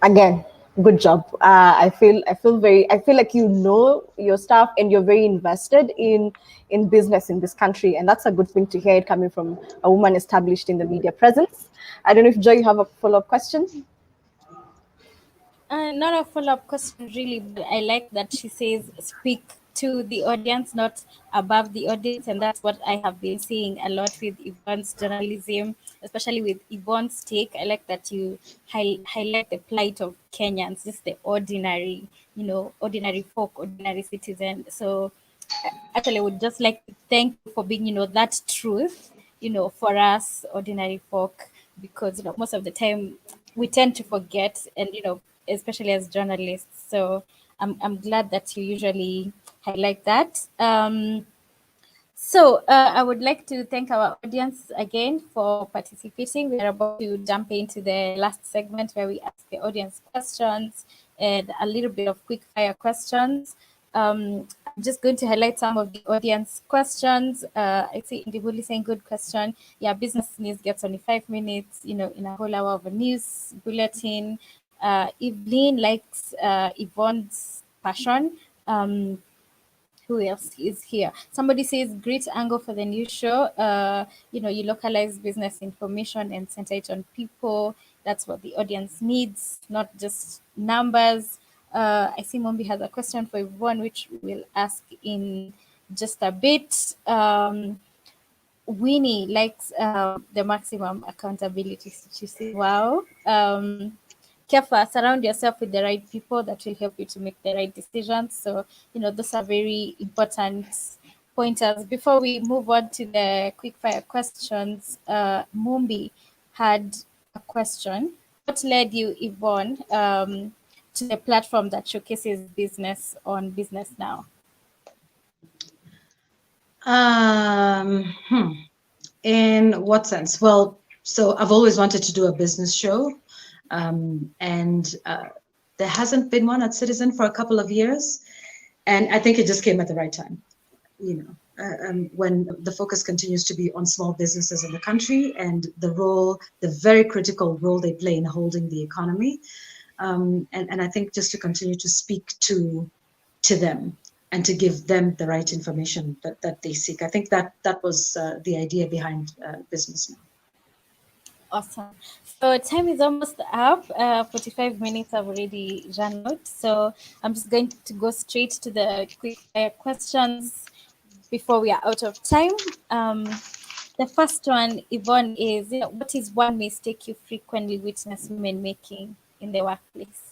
Again, good job. I feel like your stuff and you're very invested in business in this country, and that's a good thing to hear it coming from a woman established in the media presence. I don't know if Joy, you have a follow-up question. Not a follow-up question, really, but I like that she says speak to the audience, not above the audience. And that's what I have been seeing a lot with Yvonne's journalism, especially with Yvonne's take. I like that you highlight the plight of Kenyans, just the ordinary, ordinary folk, ordinary citizen. So actually, I would just like to thank you for being, that truth, for us ordinary folk, because, most of the time we tend to forget, and, especially as journalists. So I'm glad that you usually highlight that. So I would like to thank our audience again for participating. We are about to jump into the last segment where we ask the audience questions and a little bit of quick fire questions. I'm just going to highlight some of the audience questions. I see Indibuli saying good question. Yeah, business news gets only 5 minutes, in a whole hour of a news bulletin. Evelyn likes Yvonne's passion. Who else is here? Somebody says great angle for the new show. You localize business information and center it on people. That's what the audience needs, not just numbers. I see Mombi has a question for Yvonne, which we'll ask in just a bit. Winnie likes the maximum accountability. She says, wow. Kefa, surround yourself with the right people that will help you to make the right decisions. So, those are very important pointers. Before we move on to the quick fire questions, Mumbi, had a question. What led you, Yvonne, to the platform that showcases business on Business Now? In what sense? Well, so I've always wanted to do a business show, and there hasn't been one at Citizen for a couple of years, and I think it just came at the right time. When the focus continues to be on small businesses in the country and the very critical role they play in holding the economy, and I think just to continue to speak to them and to give them the right information that they seek. I think that was the idea behind Business Now. Awesome. So time is almost up. 45 minutes have already run out. So I'm just going to go straight to the quick fire questions before we are out of time. The first one, Yvonne, is what is one mistake you frequently witness women making in the workplace?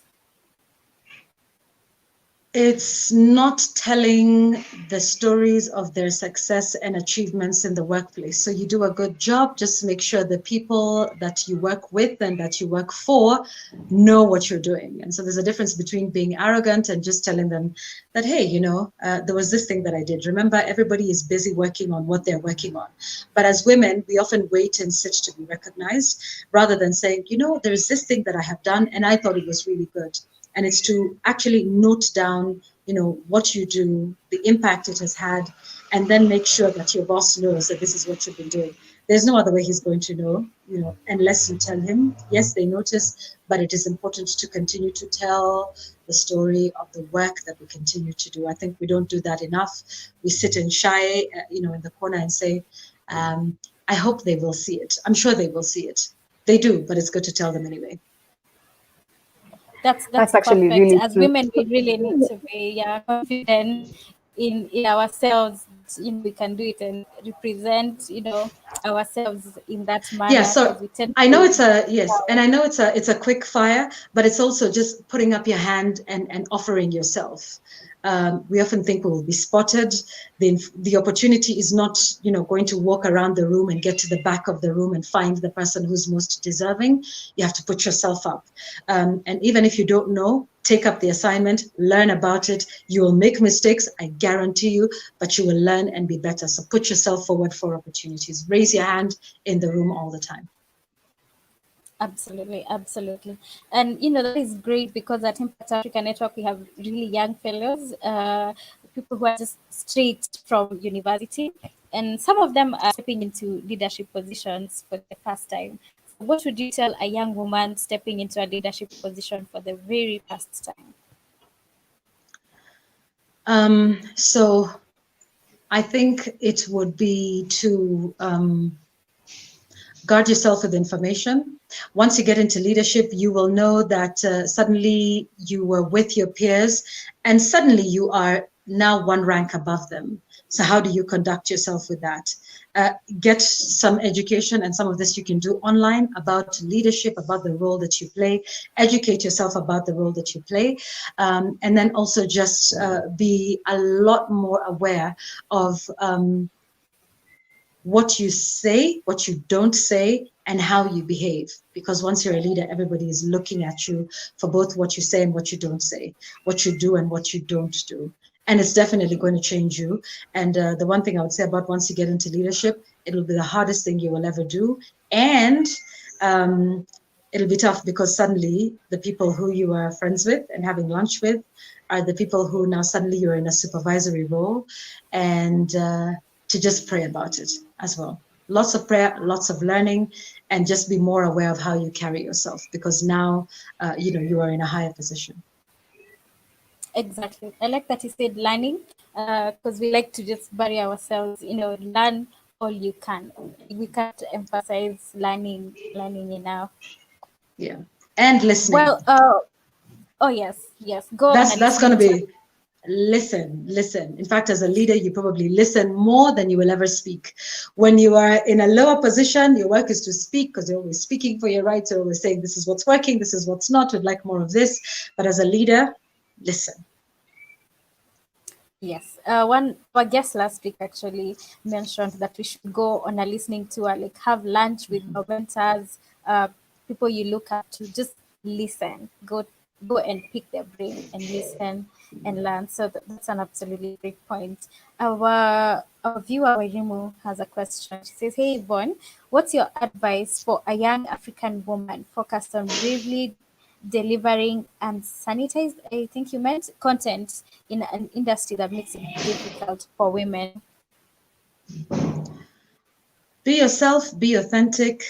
It's not telling the stories of their success and achievements in the workplace. So you do a good job, just make sure the people that you work with and that you work for know what you're doing. And so there's a difference between being arrogant and just telling them that, hey, there was this thing that I did. Remember, everybody is busy working on what they're working on. But as women, we often wait and sit to be recognized rather than saying, there's this thing that I have done and I thought it was really good. And it's to actually note down, what you do, the impact it has had, and then make sure that your boss knows that this is what you've been doing. There's no other way he's going to know, unless you tell him. Yes, they notice, but it is important to continue to tell the story of the work that we continue to do. I think we don't do that enough. We sit and shy, in the corner and say, I hope they will see it. I'm sure they will see it. They do, but it's good to tell them anyway. That's actually perfect. really As true. women, we really need to be confident in ourselves. We can do it and represent, ourselves in that manner. Yeah, so I know it's a quick fire, but it's also just putting up your hand and offering yourself. We often think we will be spotted. The opportunity is not, going to walk around the room and get to the back of the room and find the person who's most deserving. You have to put yourself up. And even if you don't know, take up the assignment, learn about it. You will make mistakes, I guarantee you, but you will learn and be better. So put yourself forward for opportunities. Raise your hand in the room all the time. Absolutely. And that is great because at Impact Africa Network we have really young fellows, people who are just straight from university, and some of them are stepping into leadership positions for the first time. So what would you tell a young woman stepping into a leadership position for the very first time? So I think it would be to guard yourself with information. Once you get into leadership, you will know that suddenly you were with your peers and suddenly you are now one rank above them. So how do you conduct yourself with that? Get some education, and some of this you can do online, about leadership, about the role that you play. Educate yourself about the role that you play. And then also just be a lot more aware of what you say, what you don't say, and how you behave. Because once you're a leader, everybody is looking at you for both what you say and what you don't say, what you do and what you don't do. And it's definitely going to change you. And the one thing I would say about once you get into leadership, it'll be the hardest thing you will ever do. And it'll be tough because suddenly the people who you are friends with and having lunch with are the people who now suddenly you're in a supervisory role. And to just pray about it as well. Lots of prayer, lots of learning, and just be more aware of how you carry yourself, because now, you are in a higher position. Exactly. I like that you said learning, because we like to just bury ourselves, learn all you can. We can't emphasize learning enough. Yeah. And listening. Well, oh yes. Go on. That's going to be listen. In fact, as a leader, you probably listen more than you will ever speak. When you are in a lower position, your work is to speak because you're always speaking for your rights. You're always saying, this is what's working, this is what's not, we'd like more of this. But as a leader, listen. Yes. Our guest last week actually mentioned that we should go on a listening tour, like have lunch with our mentors, people you look up to, just listen. Go and pick their brain and listen and learn. So that's an absolutely great point. Our viewer Wairimu has a question. She says, "Hey Yvonne, what's your advice for a young African woman focused on bravely delivering unsanitized, I think you meant, content in an industry that makes it difficult for women?" Be yourself, be authentic.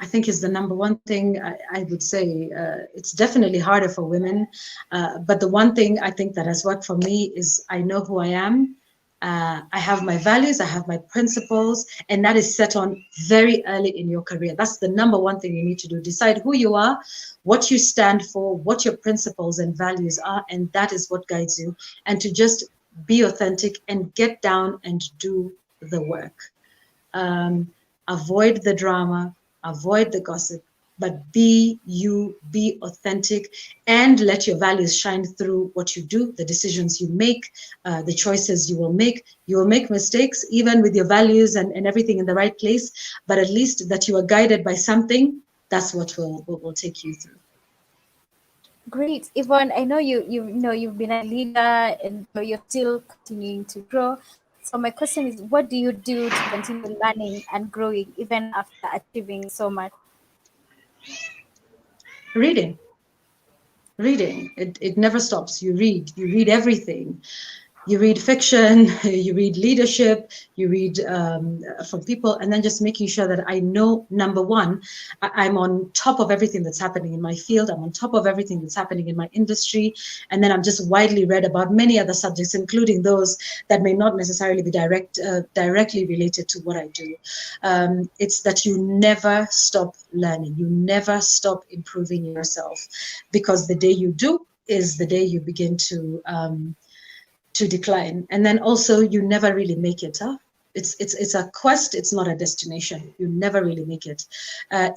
I think is the number one thing I would say. It's definitely harder for women, but the one thing I think that has worked for me is I know who I am. I have my values, I have my principles, and that is set on very early in your career. That's the number one thing you need to do. Decide who you are, what you stand for, what your principles and values are, and that is what guides you. And to just be authentic and get down and do the work. Avoid the drama, avoid the gossip, but be you, be authentic, and let your values shine through what you do, the decisions you make, the choices you will make. You will make mistakes, even with your values and everything in the right place, but at least that you are guided by something, that's what will take you through. Great. Yvonne, I know you've been a leader and you're still continuing to grow. So my question is, what do you do to continue learning and growing even after achieving so much? Reading. It never stops. You read everything. You read fiction, you read leadership, you read from people, and then just making sure that I know, number one, I'm on top of everything that's happening in my field. I'm on top of everything that's happening in my industry. And then I'm just widely read about many other subjects, including those that may not necessarily be directly related to what I do. It's that you never stop learning. You never stop improving yourself, because the day you do is the day you begin to decline. And then also you never really make it. It's a quest, it's not a destination. You never really make it.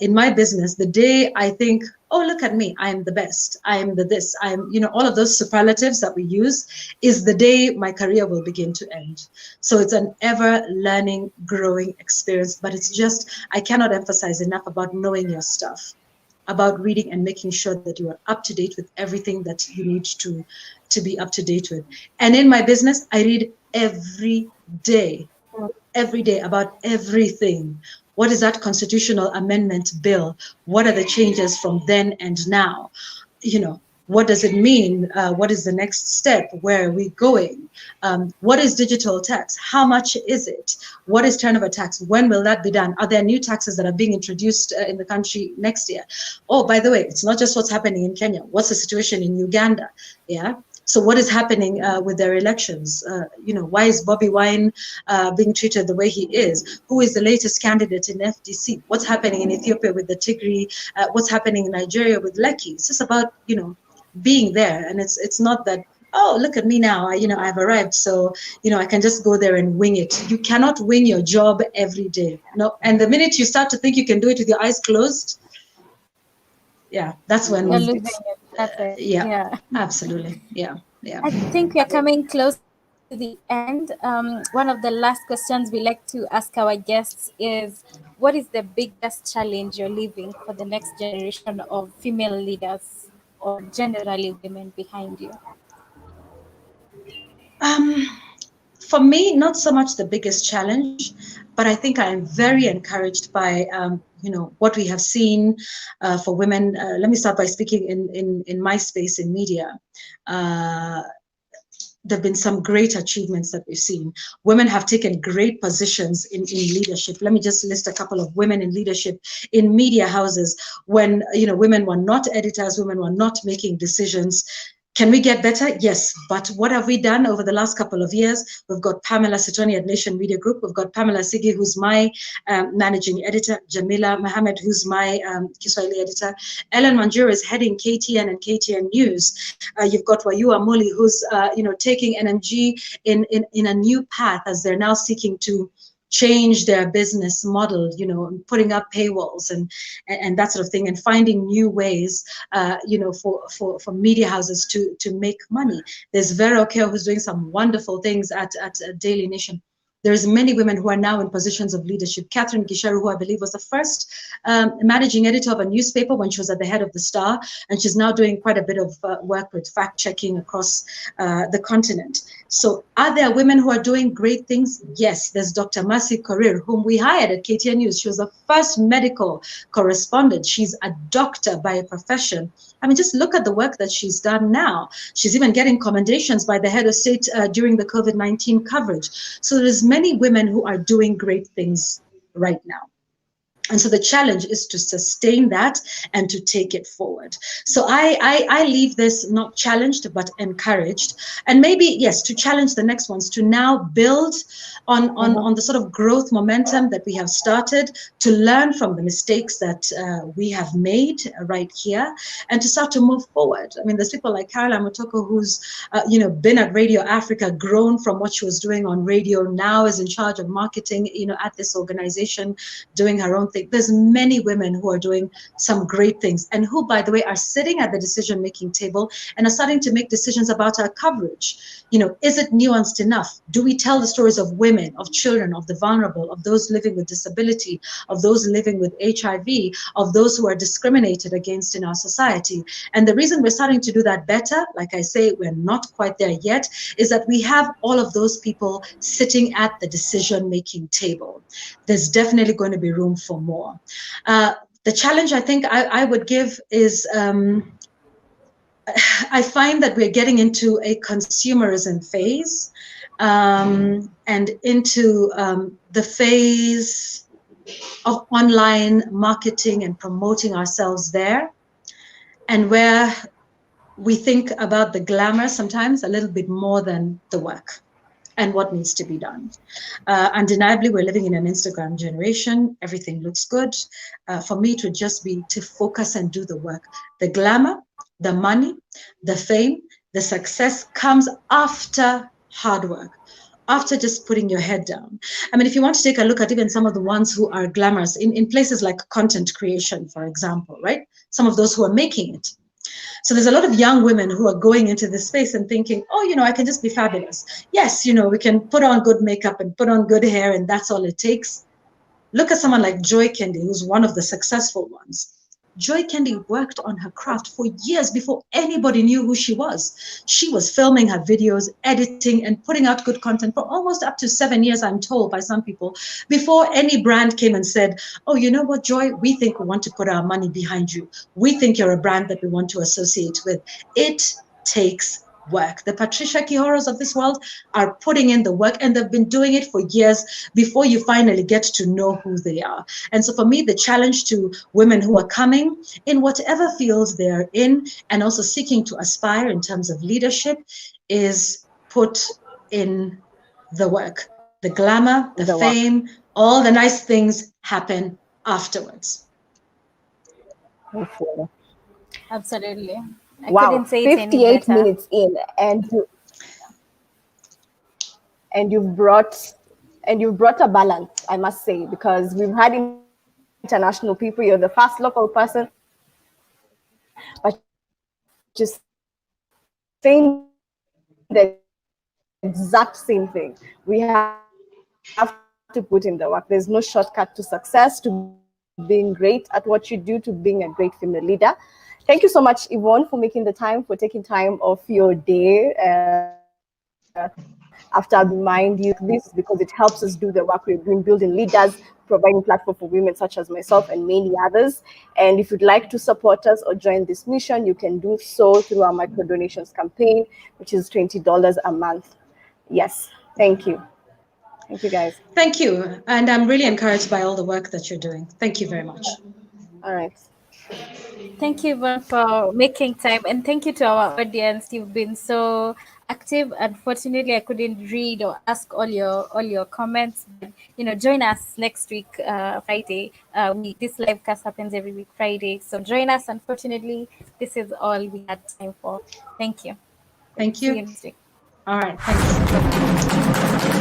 In my business, the day I think, oh, look at me, I'm the best, I'm the this, I'm, all of those superlatives that we use, is the day my career will begin to end. So it's an ever learning, growing experience, but it's just, I cannot emphasize enough about knowing your stuff, about reading and making sure that you are up to date with everything that you need to be up to date with. And in my business, I read every day about everything. What is that constitutional amendment bill? What are the changes from then and now? What does it mean? What is the next step? Where are we going? What is digital tax? How much is it? What is turnover tax? When will that be done? Are there new taxes that are being introduced in the country next year? Oh, by the way, it's not just what's happening in Kenya. What's the situation in Uganda? Yeah. So what is happening with their elections? Why is Bobby Wine being treated the way he is? Who is the latest candidate in FDC? What's happening in Ethiopia with the Tigray? What's happening in Nigeria with Lekki? It's just about, being there. And it's not that, oh, look at me now, I've arrived, so, I can just go there and wing it. You cannot wing your job every day. No. And the minute you start to think you can do it with your eyes closed, yeah, that's when you're losing it. That's it. Yeah, absolutely. Yeah. I think we are coming close to the end. One of the last questions we like to ask our guests is, what is the biggest challenge you're leaving for the next generation of female leaders, or generally women behind you? For me, not so much the biggest challenge, but I think I am very encouraged by what we have seen for women. Let me start by speaking in my space in media. There have been some great achievements that we've seen. Women have taken great positions in leadership. Let me just list a couple of women in leadership in media houses when, women were not editors, women were not making decisions. Can we get better? Yes. But what have we done over the last couple of years? We've got Pamela Sitoni at Nation Media Group. We've got Pamela Sigi, who's my managing editor. Jamila Mohammed, who's my Kiswahili editor. Ellen Manjura is heading KTN and KTN News. You've got Wayua Moli, who's taking NMG in a new path as they're now seeking to change their business model, putting up paywalls and that sort of thing, and finding new ways, for media houses to make money. There's Vera Okeo, who's doing some wonderful things at Daily Nation. There's many women who are now in positions of leadership. Catherine Gisharu, who I believe was the first managing editor of a newspaper when she was at the head of the Star, and she's now doing quite a bit of work with fact-checking across the continent. So are there women who are doing great things? Yes, there's Dr. Mercy Korir, whom we hired at KTN News. She was the first medical correspondent. She's a doctor by profession. I mean, just look at the work that she's done now. She's even getting commendations by the head of state during the COVID-19 coverage. So there's many women who are doing great things right now. And so the challenge is to sustain that and to take it forward. So I leave this not challenged, but encouraged. And maybe, yes, to challenge the next ones, to now build on the sort of growth momentum that we have started, to learn from the mistakes that we have made right here, and to start to move forward. I mean, there's people like Caroline Motoko, who's been at Radio Africa, grown from what she was doing on radio, now is in charge of marketing, at this organization, doing her own thing. There's many women who are doing some great things, and who, by the way, are sitting at the decision-making table and are starting to make decisions about our coverage. Is it nuanced enough? Do we tell the stories of women, of children, of the vulnerable, of those living with disability, of those living with HIV, of those who are discriminated against in our society? And the reason we're starting to do that better, like I say, we're not quite there yet, is that we have all of those people sitting at the decision-making table. There's definitely going to be room for more. The challenge I think I would give is, I find that we're getting into a consumerism phase, and into the phase of online marketing and promoting ourselves there, and where we think about the glamour sometimes a little bit more than the work and what needs to be done. Undeniably, we're living in an Instagram generation. Everything looks good. For me, it would just be to focus and do the work. The glamour, the money, the fame, the success comes after hard work, after just putting your head down. I mean, if you want to take a look at even some of the ones who are glamorous in places like content creation, for example, right? Some of those who are making it. So there's a lot of young women who are going into this space and thinking, oh, I can just be fabulous. Yes, we can put on good makeup and put on good hair, and that's all it takes. Look at someone like Joy Kendi, who's one of the successful ones. Joy Kendi worked on her craft for years before anybody knew who she was. She was filming her videos, editing, and putting out good content for almost up to 7 years, I'm told by some people, before any brand came and said, oh, you know what, Joy, we think we want to put our money behind you. We think you're a brand that we want to associate with. It takes work. The Patricia Kihoros of this world are putting in the work, and they've been doing it for years before you finally get to know who they are. And so for me, the challenge to women who are coming in whatever fields they're in and also seeking to aspire in terms of leadership is put in the work. The glamour, the fame, all the nice things happen afterwards. Absolutely. I Wow, couldn't say it 58 minutes in, and you've brought a balance, I must say, because we've had international people. You're the first local person, but just saying the exact same thing. We have to put in the work. There's no shortcut to success, to being great at what you do, to being a great female leader. Thank you so much, Yvonne, for making the time, for taking time off your day after I remind you this, because it helps us do the work we're doing, building leaders, providing platform for women such as myself and many others. And if you'd like to support us or join this mission, you can do so through our micro donations campaign, which is $20 a month. Yes, thank you. Thank you, guys. Thank you. And I'm really encouraged by all the work that you're doing. Thank you very much. All right. Thank you, Yvonne, for making time, and thank you to our audience. You've been so active. Unfortunately, I couldn't read or ask all your comments. But, join us next week, Friday. This live cast happens every week, Friday. So join us. Unfortunately, this is all we had time for. Thank you. Thank you. See you next week. All right. Thanks.